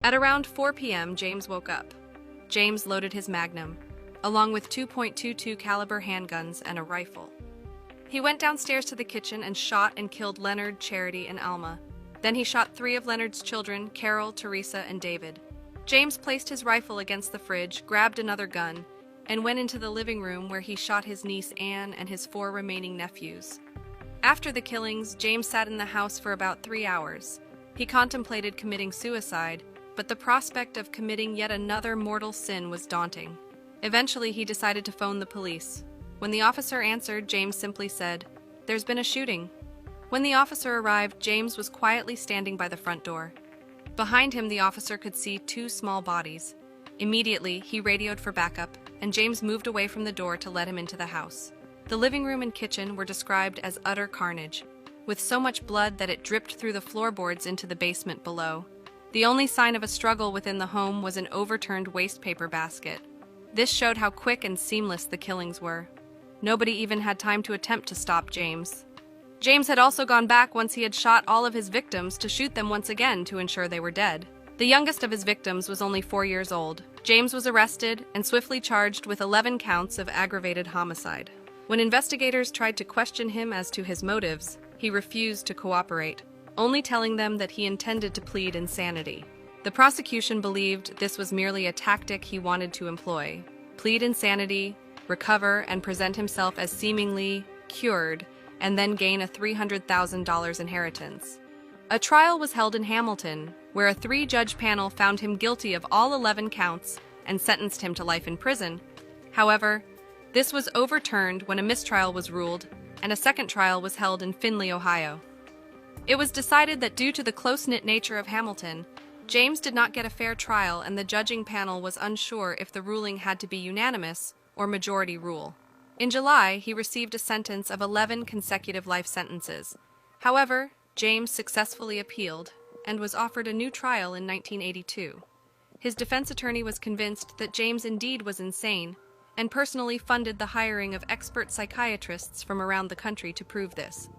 At around 4 p.m., James woke up. James loaded his Magnum, along with 2.22 caliber handguns and a rifle. He went downstairs to the kitchen and shot and killed Leonard, Charity, and Alma. Then he shot 3 of Leonard's children, Carol, Teresa, and David. James placed his rifle against the fridge, grabbed another gun, and went into the living room where he shot his niece Anne and his 4 remaining nephews. After the killings, James sat in the house for about 3 hours. He contemplated committing suicide, but the prospect of committing yet another mortal sin was daunting. Eventually, he decided to phone the police. When the officer answered, James simply said, "There's been a shooting." When the officer arrived, James was quietly standing by the front door. Behind him, the officer could see 2 small bodies. Immediately, he radioed for backup, and James moved away from the door to let him into the house. The living room and kitchen were described as utter carnage, with so much blood that it dripped through the floorboards into the basement below. The only sign of a struggle within the home was an overturned waste paper basket. This showed how quick and seamless the killings were. Nobody even had time to attempt to stop James. James had also gone back once he had shot all of his victims to shoot them once again to ensure they were dead. The youngest of his victims was only 4 years old. James was arrested and swiftly charged with 11 counts of aggravated homicide. When investigators tried to question him as to his motives, he refused to cooperate, only telling them that he intended to plead insanity. The prosecution believed this was merely a tactic he wanted to employ: plead insanity, recover, and present himself as seemingly cured, and then gain a $300,000 inheritance. A trial was held in Hamilton, where a 3-judge panel found him guilty of all 11 counts and sentenced him to life in prison. However, this was overturned when a mistrial was ruled, and a second trial was held in Findlay, Ohio. It was decided that due to the close-knit nature of Hamilton, James did not get a fair trial, and the judging panel was unsure if the ruling had to be unanimous or majority rule. In July, he received a sentence of 11 consecutive life sentences. However, James successfully appealed and was offered a new trial in 1982. His defense attorney was convinced that James indeed was insane and personally funded the hiring of expert psychiatrists from around the country to prove this.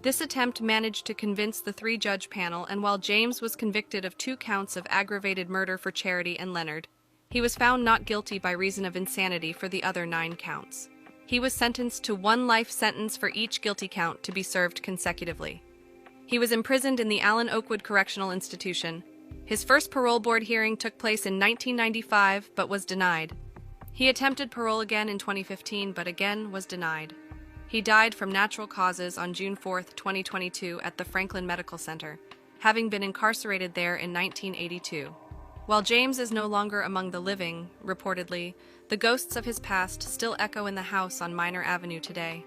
This attempt managed to convince the 3-judge panel, and while James was convicted of 2 counts of aggravated murder for Charity and Leonard, he was found not guilty by reason of insanity for the other 9 counts. He was sentenced to 1 life sentence for each guilty count to be served consecutively. He was imprisoned in the Allen Oakwood Correctional Institution. His first parole board hearing took place in 1995 but was denied. He attempted parole again in 2015 but again was denied. He died from natural causes on June 4, 2022 at the Franklin Medical Center, having been incarcerated there in 1982. While James is no longer among the living, reportedly, the ghosts of his past still echo in the house on Minor Avenue today.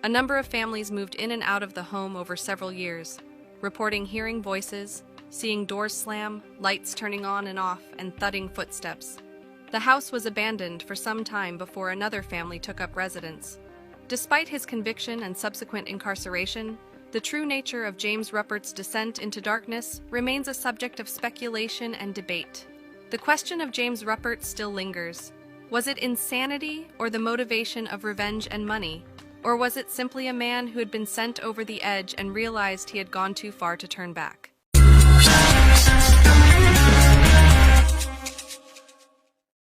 A number of families moved in and out of the home over several years, reporting hearing voices, seeing doors slam, lights turning on and off, and thudding footsteps. The house was abandoned for some time before another family took up residence. Despite his conviction and subsequent incarceration, the true nature of James Ruppert's descent into darkness remains a subject of speculation and debate. The question of James Ruppert still lingers. Was it insanity or the motivation of revenge and money? Or was it simply a man who had been sent over the edge and realized he had gone too far to turn back?